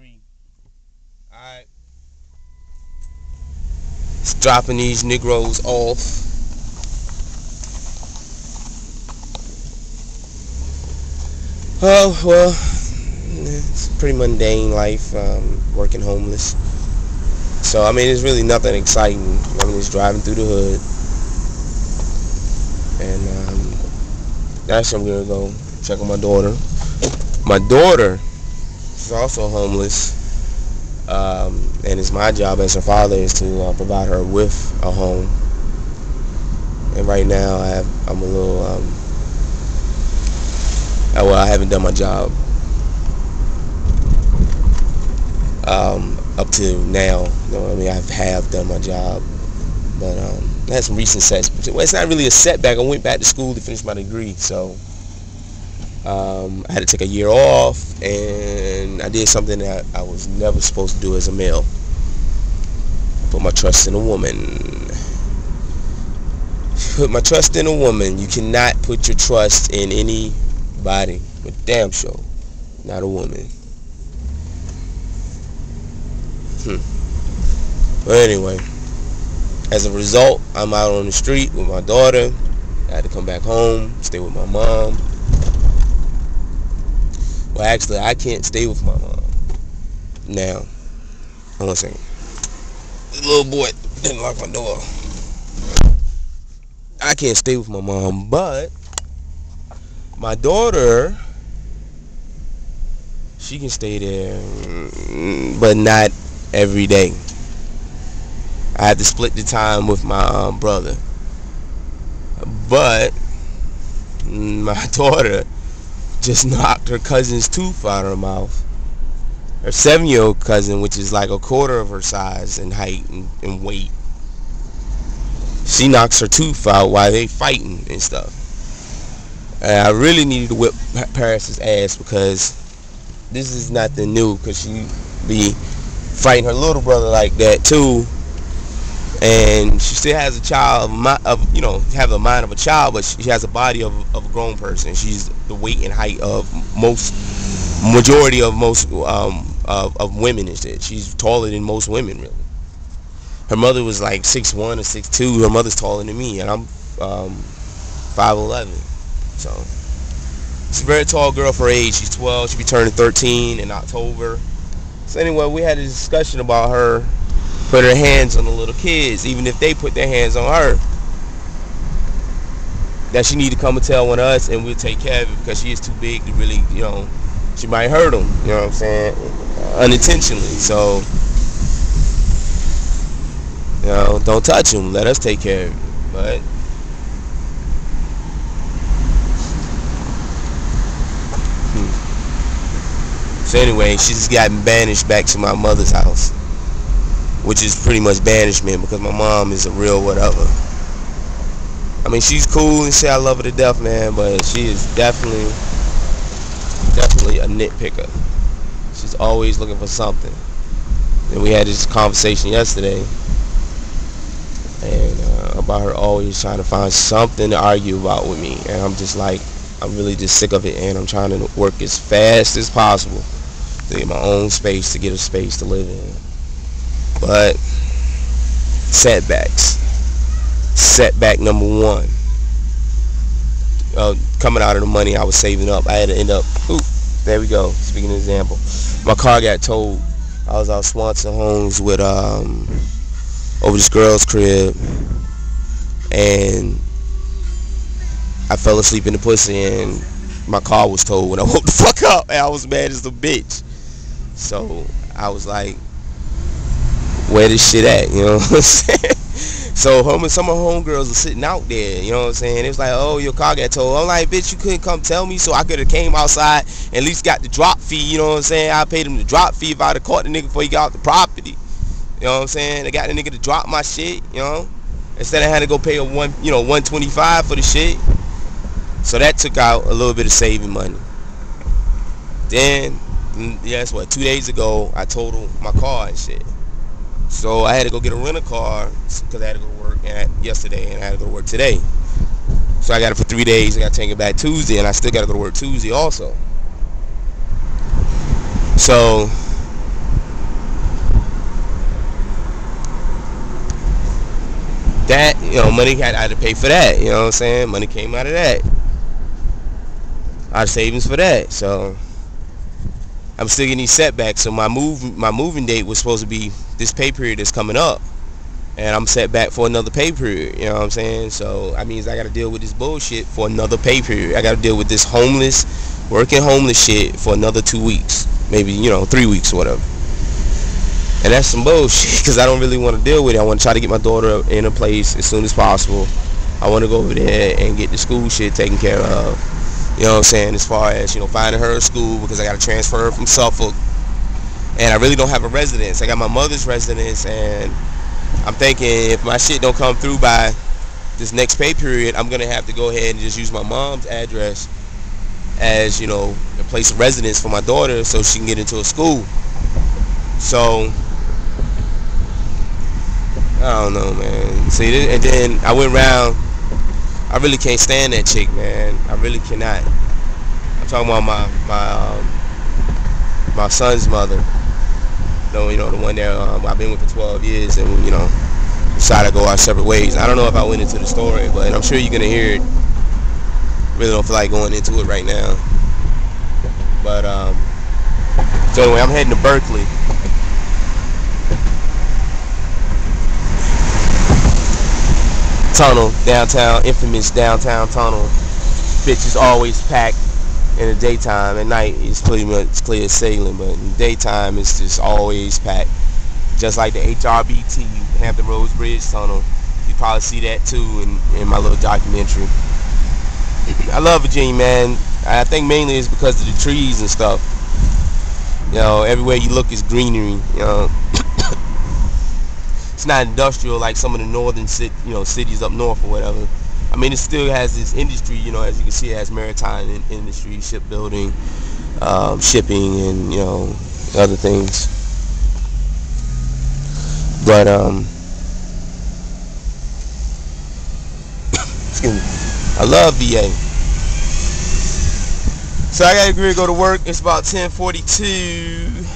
3. Alright. It's dropping these Negroes off. Oh, well, it's a pretty mundane life, working homeless. So, I mean, it's really nothing exciting. I mean, it's driving through the hood. And that's where I'm going to go check on my daughter. My daughter is also homeless. And it's my job as her father is to provide her with a home. And right now, I'm a little, well, I haven't done my job up to now. You know what I mean? I have done my job, but I had some recent setbacks. Well, it's not really a setback. I went back to school to finish my degree, so I had to take a year off, and I did something that I was never supposed to do as a male. Put my trust in a woman. Put my trust in a woman. You cannot put your trust in anybody, but damn sure not a woman. But anyway, as a result, I'm out on the street with my daughter. I had to come back home, stay with my mom. Well, actually, I can't stay with my mom now. Hold on a second. The little boy didn't lock my door. I can't stay with my mom, but my daughter, she can stay there, but not every day. I had to split the time with my brother. But my daughter just knocked her cousin's tooth out of her mouth. Her 7-year-old cousin, which is like a quarter of her size in height and weight, she knocks her tooth out while they fighting and stuff. And I really needed to whip Paris's ass because this is nothing new, because she be fighting her little brother like that too. And she still has a child have the mind of a child, but she has a body of a grown person. She's the weight and height of majority of most of women and shit. She's taller than most women, really. Her mother was like 6'1" or 6'2". Her mother's taller than me, and I'm 5'11". So she's a very tall girl for her age. She's 12. She'll be turning 13 in October. So anyway, we had a discussion about her put her hands on the little kids, even if they put their hands on her. That she need to come and tell one of us, and we'll take care of it, because she is too big to really, she might hurt them, you know what I'm saying, unintentionally. So, don't touch them. Let us take care of it. But so anyway, she's gotten banished back to my mother's house, which is pretty much banishment, because my mom is a real whatever. I mean, she's cool and shit. I love her to death, man, but she is definitely a nitpicker. She's always looking for something. And we had this conversation yesterday, and about her always trying to find something to argue about with me, and I'm just like, I'm really just sick of it, and I'm trying to work as fast as possible to get my own space, to get a space to live in. But setbacks. Setback number 1. Coming out of the money I was saving up, I had to end up. There we go. Speaking of example, my car got towed. I was out Swanson Homes with over this girl's crib, and I fell asleep in the pussy, and my car was towed when I woke the fuck up, and I was mad as a bitch. So I was like, where this shit at, you know what I'm saying? So some of her homegirls are sitting out there, you know what I'm saying? It was like, oh, your car got towed. I'm like, bitch, you couldn't come tell me, so I could have came outside and at least got the drop fee, you know what I'm saying? I paid him the drop fee if I'd have caught the nigga before he got out the property. You know what I'm saying? They got the nigga to drop my shit, you know? Instead I had to go pay a $125 for the shit. So that took out a little bit of saving money. Then, yes, 2 days ago, I totaled my car and shit. So I had to go get a rental car because I had to go to work yesterday, and I had to go to work today. So I got it for 3 days. I got to take it back Tuesday, and I still got to go to work Tuesday also. So that, money I had to pay for that. You know what I'm saying? Money came out of that. I had savings for that. So I'm still getting these setbacks. So my moving date was supposed to be this pay period that's coming up, and I'm set back for another pay period. You know what I'm saying? So that means I got to deal with this bullshit for another pay period. I got to deal with this working homeless shit for another 2 weeks, maybe 3 weeks or whatever. And that's some bullshit, because I don't really want to deal with it. I want to try to get my daughter in a place as soon as possible. I want to go over there and get the school shit taken care of. You know what I'm saying? As far as, finding her a school, because I got to transfer her from Suffolk. And I really don't have a residence. I got my mother's residence, and I'm thinking if my shit don't come through by this next pay period, I'm going to have to go ahead and just use my mom's address as, a place of residence for my daughter so she can get into a school. So I don't know, man. See, and then I went around. I really can't stand that chick, man. I really cannot. I'm talking about my son's mother. The one that I've been with for 12 years, and we, decided to go our separate ways. I don't know if I went into the story, but I'm sure you're gonna hear it. Really don't feel like going into it right now. But so anyway, I'm heading to Berkeley. Tunnel, downtown, infamous downtown tunnel. Bitch is always packed in the daytime. At night, it's pretty much clear sailing, but in the daytime, it's just always packed. Just like the HRBT, Hampton Roads Bridge Tunnel. You probably see that too in my little documentary. I love Virginia, man. I think mainly it's because of the trees and stuff. Everywhere you look is greenery. It's not industrial like some of the northern cities up north or whatever. I mean, it still has this industry, as you can see, it has maritime industry, shipbuilding, shipping, and other things. But excuse me, I love VA. So I gotta agree to go to work. It's about 10:42.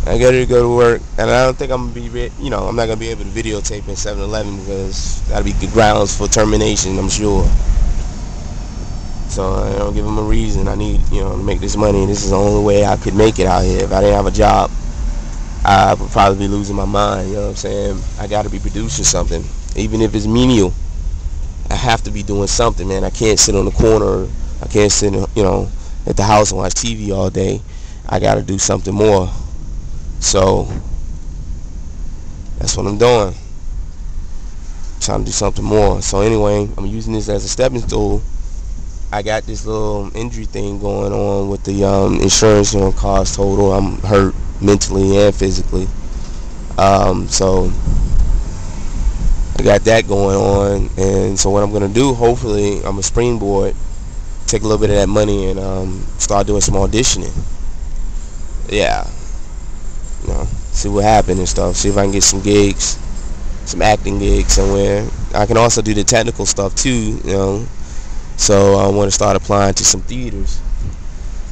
I gotta go to work, and I don't think I'm gonna be, I'm not gonna be able to videotape in 7-Eleven because that'll be grounds for termination, I'm sure. So I don't give them a reason. I need, to make this money. This is the only way I could make it out here. If I didn't have a job, I would probably be losing my mind. You know what I'm saying? I gotta be producing something, even if it's menial. I have to be doing something, man. I can't sit on the corner. I can't sit, at the house and watch TV all day. I gotta do something more. So that's what I'm doing. I'm trying to do something more. So anyway, I'm using this as a stepping stool. I got this little injury thing going on with the insurance, cost total. I'm hurt mentally and physically. So I got that going on, and so what I'm gonna do, hopefully, I'm a springboard, take a little bit of that money and start doing some auditioning. Yeah. See what happens and stuff. See if I can get some gigs, some acting gigs somewhere. I can also do the technical stuff too, So I want to start applying to some theaters.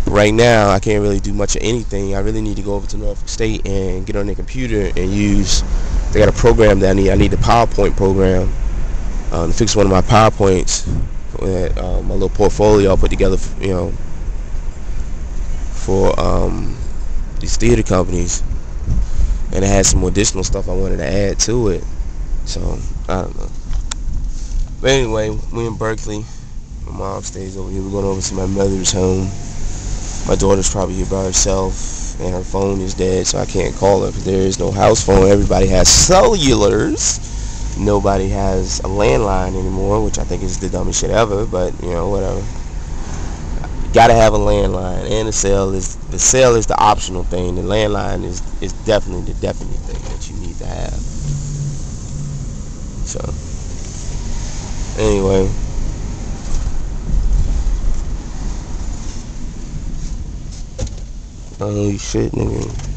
Right now, I can't really do much of anything. I really need to go over to Norfolk State and get on their computer and use. They got a program that I need. I need the PowerPoint program to fix one of my PowerPoints. My little portfolio I put together, for these theater companies. And it had some additional stuff I wanted to add to it. So, I don't know. But anyway, we in Berkeley. My mom stays over here. We're going over to my mother's home. My daughter's probably here by herself, and her phone is dead, so I can't call her because there is no house phone. Everybody has cellulars. Nobody has a landline anymore, which I think is the dumbest shit ever, but, whatever. Gotta have a landline, and the cell is the optional thing. The landline is definitely the definite thing that you need to have. So anyway, holy shit, nigga.